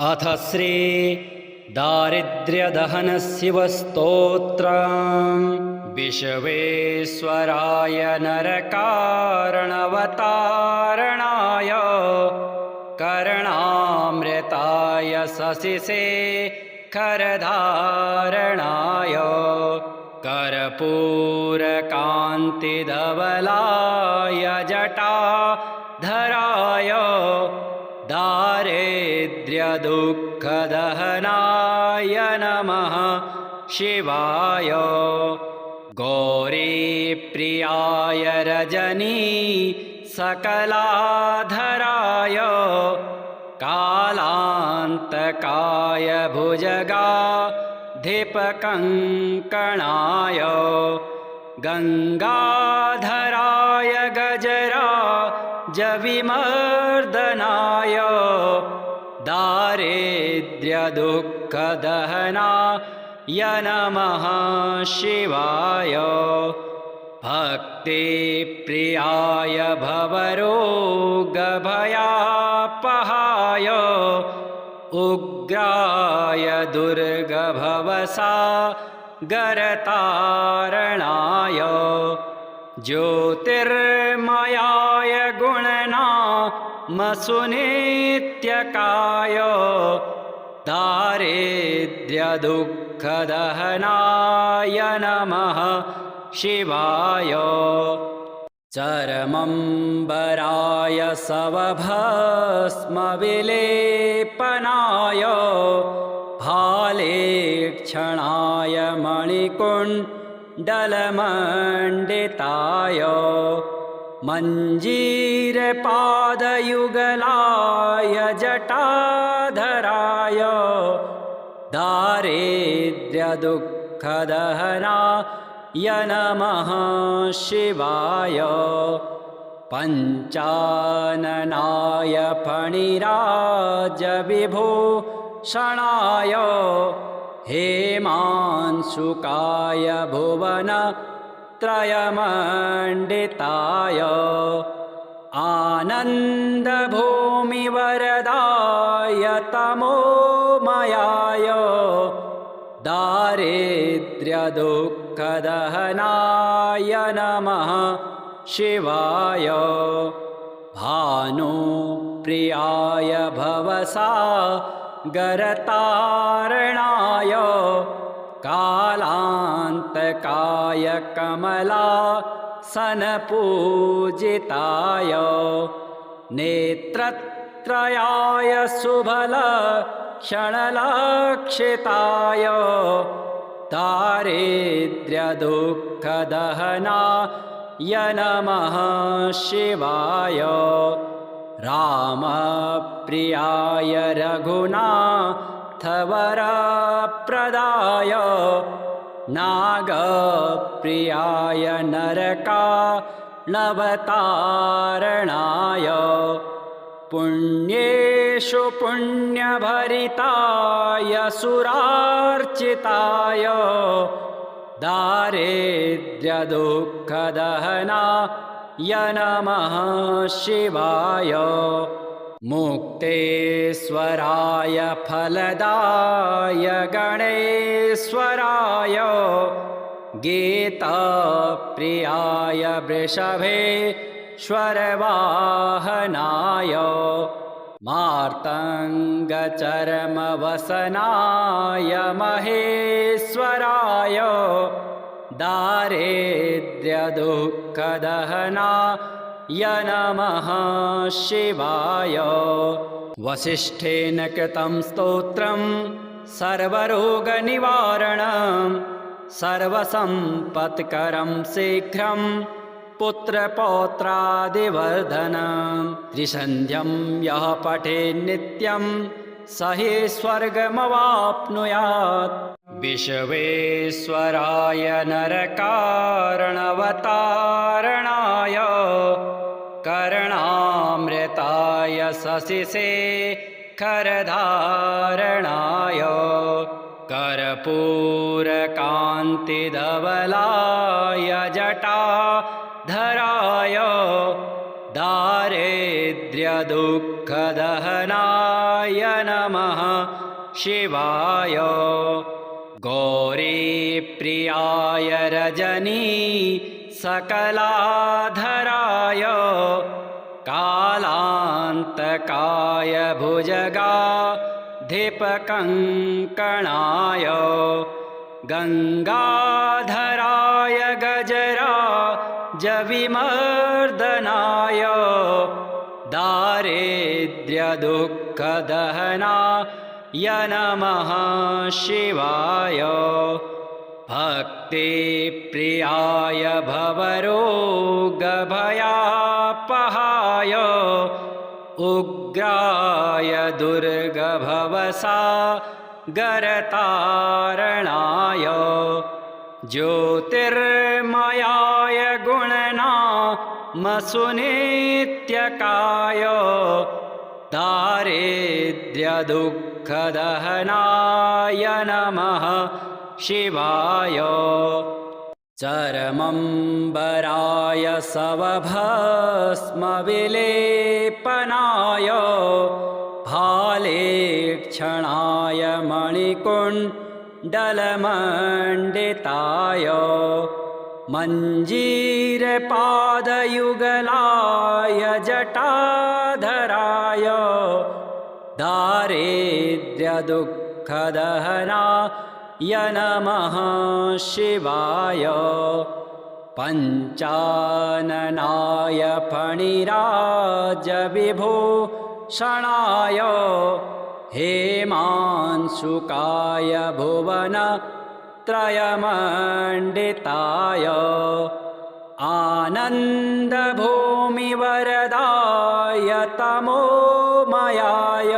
अथ श्री दारिद्र्यदहनशिवस्तोत्रम्। विश्वेश्वराय नरकारणवतारणाय करणामृताय शशिशेखरधारणाय कर्पूरकान्तिधवलाय जटाधराय दारिद्र्यदुःखदहनाय नमः शिवाय। गौरीप्रियाय रजनी सकलाधराय कालान्तकाय भुजगाधिपकङ्कणाय गङ्गाधराय गजराजविमर्दनाय दारिद्र्यदुःखदहनाय नमः शिवाय। भक्तिप्रियाय भवरोगभयापहाय उग्राय दुर्गभवसागरतारणाय ज्योतिर्मयाय गुणनामसुनित्यकाय दारिद्र्यदुःखदहनाय नमः शिवाय। चरमम्बराय शवभस्मविलेपनाय भालेक्षणाय मणिकुण्डलमण्डिताय मञ्जीरपादयुगलाय जटाधराय दारिद्र्यदुःखदहनाय नमः शिवाय। पञ्चाननाय फणिराजविभूषणाय हेमांशुकाय भुवनत्रयमण्डिताय आनन्दभूमिवरदाय तमोमयाय दारिद्र्यदुःखदहनाय नमः शिवाय। भानुप्रियाय भवसागरतारणाय कालान्तकाय कमलासनपूजिताय नेत्रत्रयाय शुभलक्षणलक्षिताय दारिद्र्यदुःखदहनाय नमः शिवाय। रामप्रियाय रघुनाथवरप्रदाय नागप्रियाय नरकानवतारणाय पुण्येषु पुण्यभरिताय सुरार्चिताय दारिद्र्यदुःखदहनाय नमः शिवाय। मुक्तेश्वराय फलदाय गणेश्वराय गीतप्रियाय वृषभेश्वरवाहनाय मार्तङ्गचर्मवसनाय महेश्वराय दारिद्र्यदुःखदहनाय नमः शिवाय। वसिष्ठेन कृतं स्तोत्रं सर्वरोगनिवारणं सर्वसम्पत्करं शीघ्रं पुत्रपौत्रादिवर्धनं त्रिसन्ध्यं यः पठेन्नित्यं स हि स्वर्गमवाप्नुयात्। विश्वेश्वराय नरकारणवतारणाय करणामृताय शशिशेखरधारणाय कर्पूरकान्तिधवलाय जटाधराय दारिद्र्यदुःखदहनाय नमः नमः शिवाय गौरीप्रियाय रजनी सकलाधराय कालान्तकाय भुजगाधिपकङ्कणाय गङ्गाधराय गजराजविमर्दनाय दारिद्र्यदुःखदहनाय नमः शिवाय भक्तिप्रियाय भवरोगभयापहाय उग्राय दुर्गभवसागरतारणाय ज्योतिर्मयाय गुणनामसुनित्यकाय दारिद्र्यदुःखदहनाय नमः शिवाय चरमम्बराय सवभस्मविलेपनाय भालेक्षणाय मणिकुण्डलमण्डिताय मञ्जीरपादयुगलाय जटाधराय दारिद्र्यदुःखदहनाय नमः शिवाय पञ्चाननाय फणिराजविभूषणाय हेमांशुकाय भुवनत्रयमण्डिताय आनन्दभूमिवरदाय तमोमयाय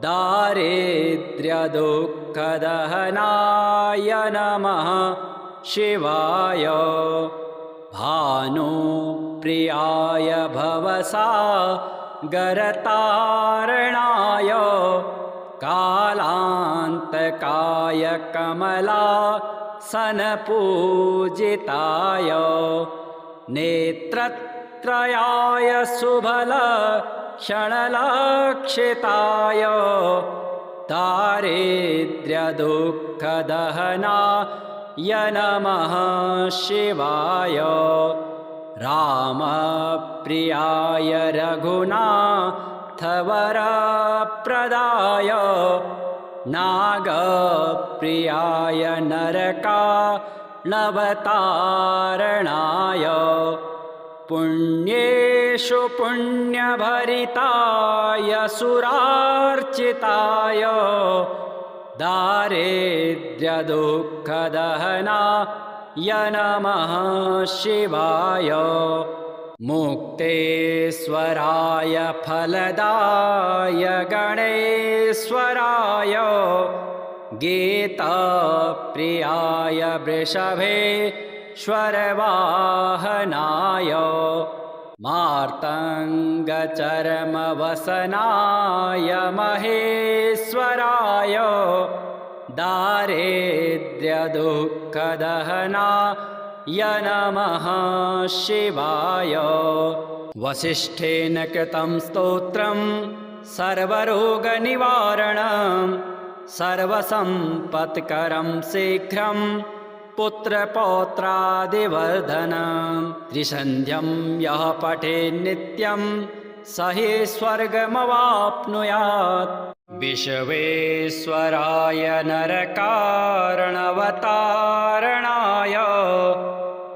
दारिद्र्यदुःखदहनाय नमः शिवाय भानुप्रियाय भवसागरतारणाय कालान्तकाय कमलासनपूजिताय नेत्रत्रयाय शुभलक्षणलक्षिताय दारिद्र्यदुःखदहनाय नमः शिवाय रामप्रियाय रघुनाथवरप्रदाय नागप्रियाय नरकालवतारणाय पुण्येषु पुण्यभरिताय सुरार्चिताय दारिद्र्यदुःखदहनाय नमः शिवाय मुक्तेश्वराय फलदाय गणेश्वराय गीतप्रियाय वृषभेश्वरवाहनाय मार्तङ्गचर्मवसनाय महेश्वराय दारिद्र्यदुःखदहनाय नमः शिवाय वसिष्ठेन कृतं स्तोत्रं सर्वरोगनिवारणं सर्वसम्पत्करं शीघ्रं पुत्रपौत्रादिवर्धनं त्रिसन्ध्यं यः पठेन्नित्यं स हि स्वर्गमवाप्नुयात् विश्वेश्वराय नरकारणवतारणाय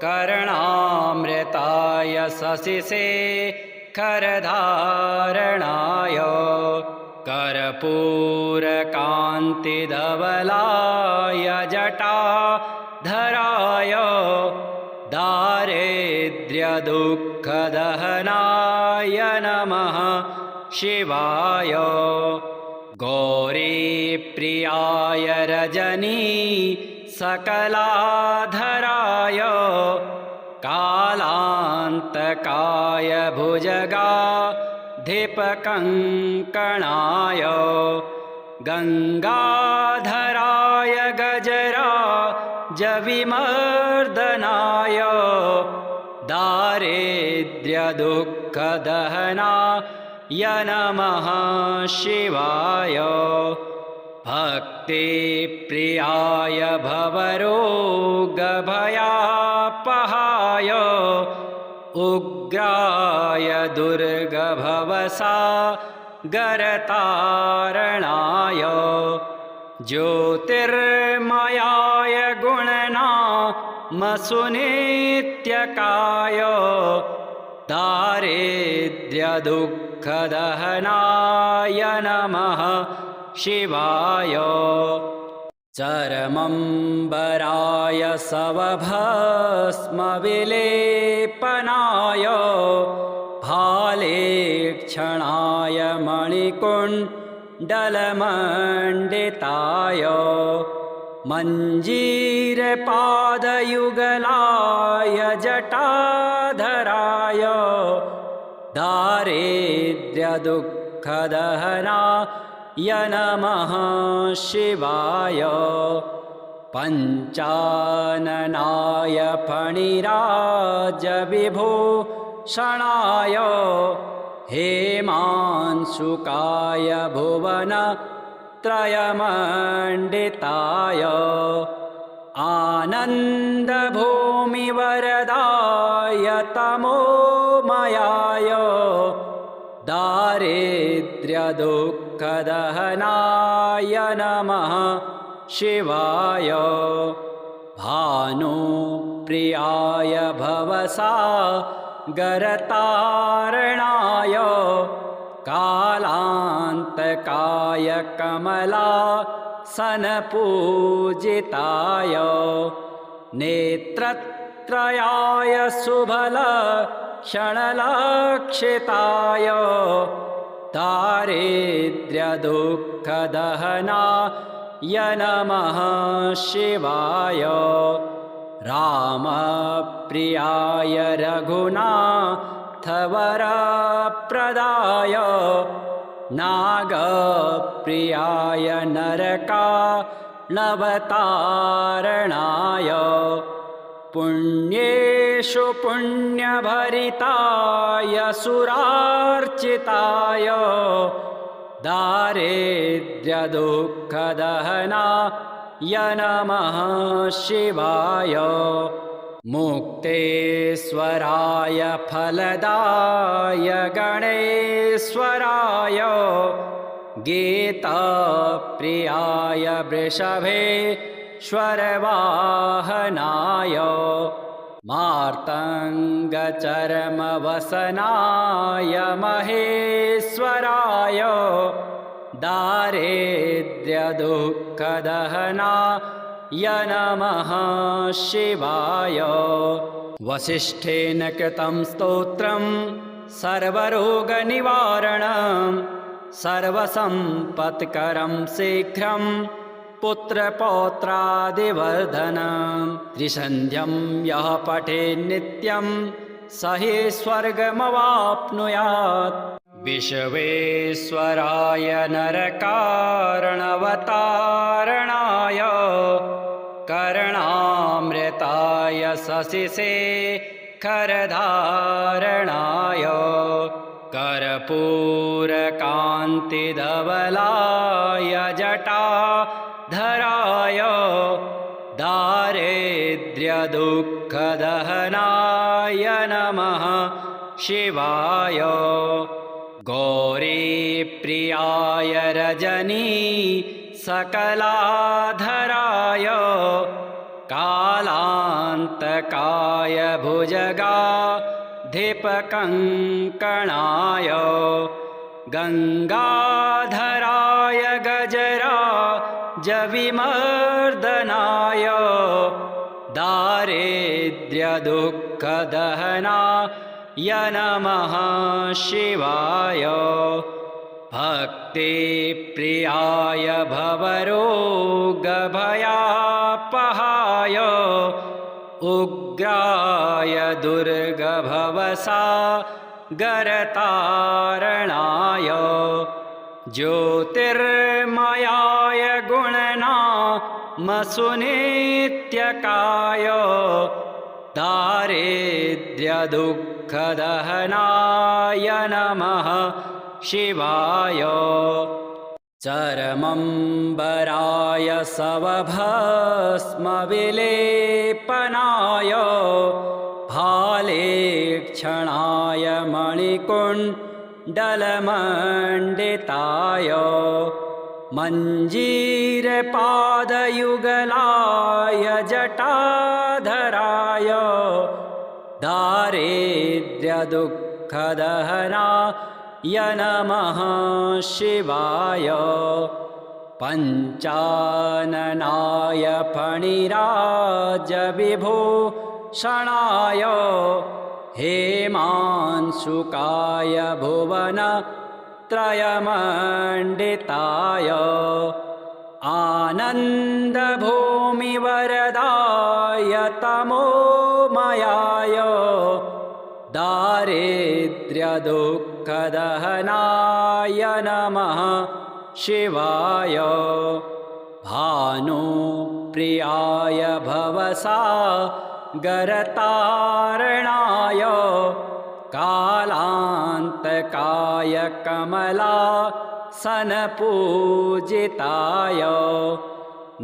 कर्णामृताय शशिशेखरधारणाय कर्पूरकान्तिधवलाय जटाधराय दारिद्र्यदुःखदहनाय नमः शिवाय गौरीप्रियाय रजनी सकलाधराय कालान्तकाय भुजगाधिपकङ्कणाय गङ्गाधराय गजराजविमर्दनाय दारिद्र्यदुःखदहनाय नमः शिवाय भक्तिप्रियाय भवरोगभयापहाय उग्राय दुर्गभवसागरतारणाय ज्योतिर्मयाय गुणनामसुनित्यकाय दारिद्र्यदुःखदहनाय नमः शिवाय चरमम्बराय सवभस्मविलेपनाय भालेक्षणाय मणिकुण्डलमण्डिताय मञ्जीरपादयुगलाय जटाधराय दारिद्र्यदुःखदहनाय नमः शिवाय पञ्चाननाय फणिराजविभूषणाय हेमांशुकाय भुवनत्रयमण्डिताय आनन्दभूमिवरदाय तमोमयाय दारिद्र्यदुःखदहनाय नमः शिवाय भानुप्रियाय भवसागरतारणाय कालान्तकाय कमलासनपूजिताय नेत्रत्रयाय शुभलक्षणलक्षिताय दारिद्र्यदुःखदहनाय नमः शिवाय रामप्रियाय रघुनाथवरप्रदाय नागप्रियाय नरकानवतारणाय पुण्येषु पुण्यभरिताय सुरार्चिताय दारिद्र्यदुःखदहनाय नमः शिवाय मुक्तेश्वराय फलदाय गणेश्वराय गीताप्रियाय वृषभेश्वरवाहनाय मार्तङ्गचर्मवसनाय महेश्वराय दारिद्र्यदुःखदहनाय नमः शिवाय वसिष्ठेन कृतं स्तोत्रं सर्वरोगनिवारणं सर्वसम्पत्करं शीघ्रं पुत्रपौत्रादिवर्धनं त्रिसन्ध्यं यः पठेत् नित्यं स हि स्वर्गमवाप्नुयात् विश्वेश्वराय नरकारणवतारणाय कर्णामृताय शशिशेखरधारणाय कर्पूरकान्तिधवलाय जटाधराय दारिद्र्यदुःखदहनाय नमः शिवाय गौरीप्रियाय रजनी सकलाधराय कालान्तकाय भुजगाधिपकङ्कणाय गङ्गाधराय गजराजविमर्दनाय दारिद्र्यदुःखदहनाय नमः शिवाय भक्तिप्रियाय भवरोगभयापहाय उग्राय दुर्गभवसागरतारणाय ज्योतिर्मयाय गुणनामसुनित्यकाय दारिद्र्यदुःखदहनाय नमः शिवाय चर्मम्बराय सवभस्मविलेपनाय भालेक्षणाय मणिकुण्डलमण्डिताय मञ्जीरपादयुगलाय जटाधराय दारिद्र्यदुःखदहनाय नमः शिवाय पञ्चाननाय फणिराजविभूषणाय हेमांशुकाय भुवनत्रयमण्डिताय आनन्दभूमिवरदाय तमोमयाय दारिद्र्यदुःखदहनाय नमः शिवाय भानुप्रियाय भवसागरतारणाय कालान्तकाय कमलासनपूजिताय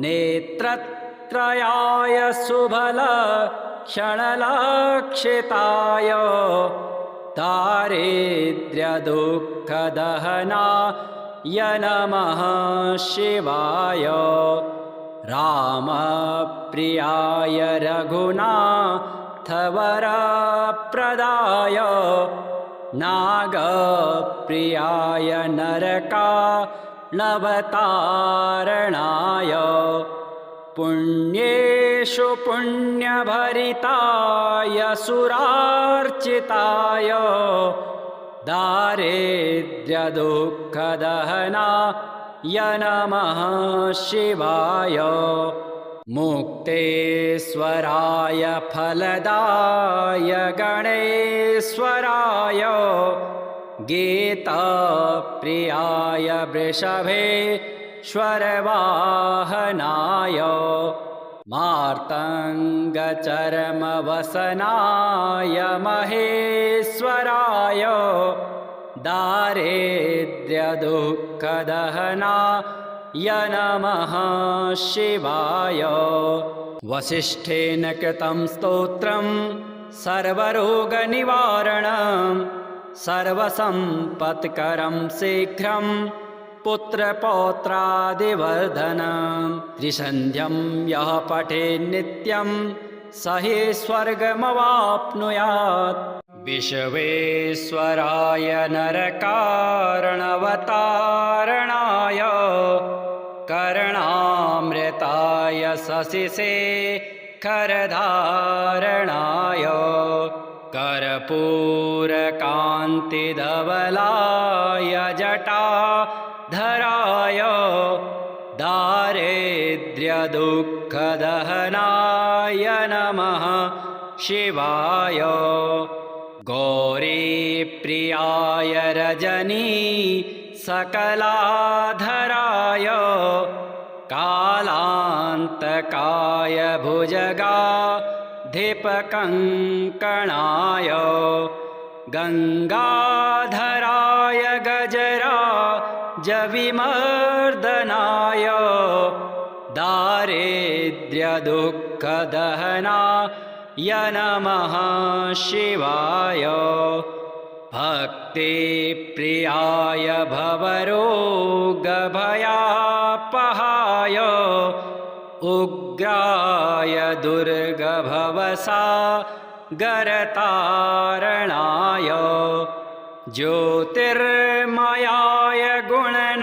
नेत्रत्रयाय शुभलक्षणलक्षिताय दारिद्र्यदुःखदहनाय नमः शिवाय रामप्रियाय रघुनाथवरप्रदाय नागप्रियाय नरकालवतारणाय पुण्येषु पुण्यभरिताय सुरार्चिताय दारिद्र्यदुःखदहनाय नमः शिवाय मुक्तेश्वराय फलदाय गणेश्वराय गीतप्रियाय वृषभेश्वरवाहनाय मार्तङ्गचर्मवसनाय महेश्वराय दारिद्र्यदुःखदहनाय नमः शिवाय वसिष्ठेन कृतं स्तोत्रं सर्वरोगनिवारणं सर्वसम्पत्करं शीघ्रं पुत्रपौत्रादिवर्धनं त्रिसन्ध्यं यः पठेन्नित्यं स हि स्वर्गमवाप्नुयात् विश्वेश्वराय नरकारणवतारणाय कर्णामृताय शशिशेखरधारणाय कर्पूरकान्तिधवलाय जटाधराय दारिद्र्यदुःखदहनाय नमः शिवाय गौरीप्रियाय रजनी सकलाधराय कालान्तकाय भुजगाधिपकङ्कणाय गङ्गाधराय गजराजविमर्दनाय दारिद्र्यदुःखदहनाय नमः शिवाय भक्तिप्रियाय भवरोगभयापहाय उग्राय दुर्गभवसागरतारणाय ज्योतिर्मयाय गुणनामसुनित्यकाय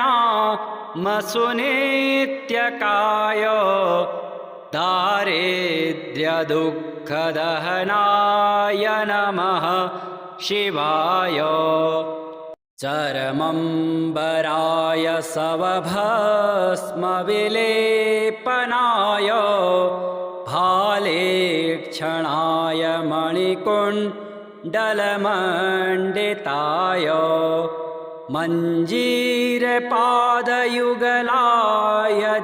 दारिद्र्यदुःखदहनाय नमः शिवाय चर्मम्बराय सवभस्मविलेपनाय भालेक्षणाय मणिकुण्डलमण्डिताय मञ्जीरपादयुगलाय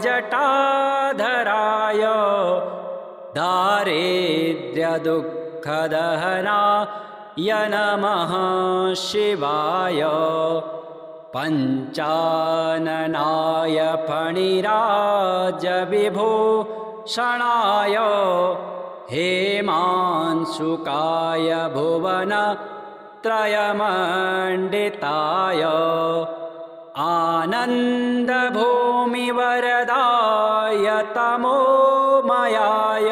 जटाधराय दारिद्र्यदुःखदहनाय नमः शिवाय पञ्चाननाय फणिराजविभूषणाय हेमांशुकाय भुवनत्रयमण्डिताय आनन्दभूमिवरदाय तमोमयाय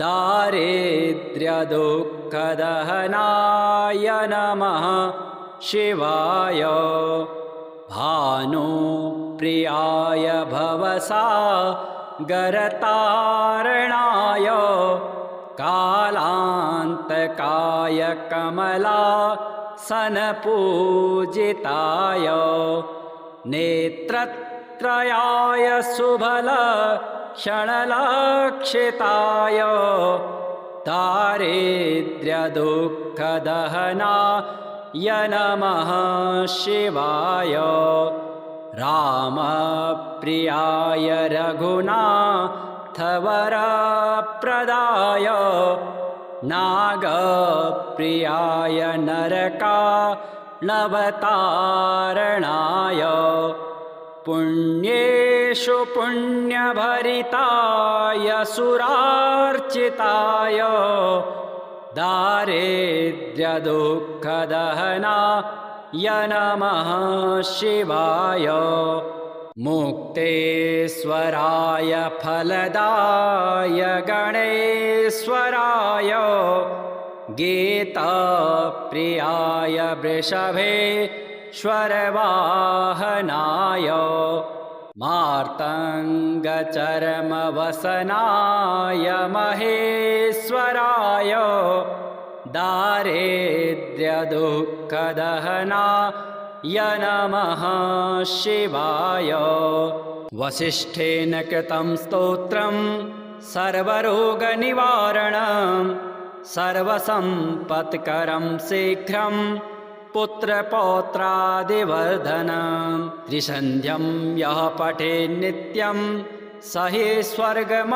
दारिद्र्यदुःखदहनाय नमः शिवाय भानुप्रियाय भवसागरतारणाय कालान्तकाय कमलासनपूजिताय नेत्रत्रयाय शुभलक्षणलक्षिताय दारिद्र्यदुःखदहनाय नमः शिवाय रामप्रियाय रघुनाथवरप्रदाय नागप्रियाय नरकानवतारणाय पुण्येषु पुण्यभरिताय सुरार्चिताय दारिद्र्यदुःखदहनाय नमः शिवाय मुक्तेश्वराय फलदाय गणेश्वराय गीतप्रियाय वृषभेश्वरवाहनाय मार्तङ्गचर्मवसनाय महेश्वराय दारिद्र्यदुःखदहनाय नमः शिवाय वसिष्ठेन कृतं स्तोत्रं सर्वरोगनिवारणं सर्वसम्पत्करं शीघ्रं पुत्रपौत्रादिवर्धनं त्रिसन्ध्यं यः पठेन्नित्यं स हि स्वर्गमवाप्नुयात्।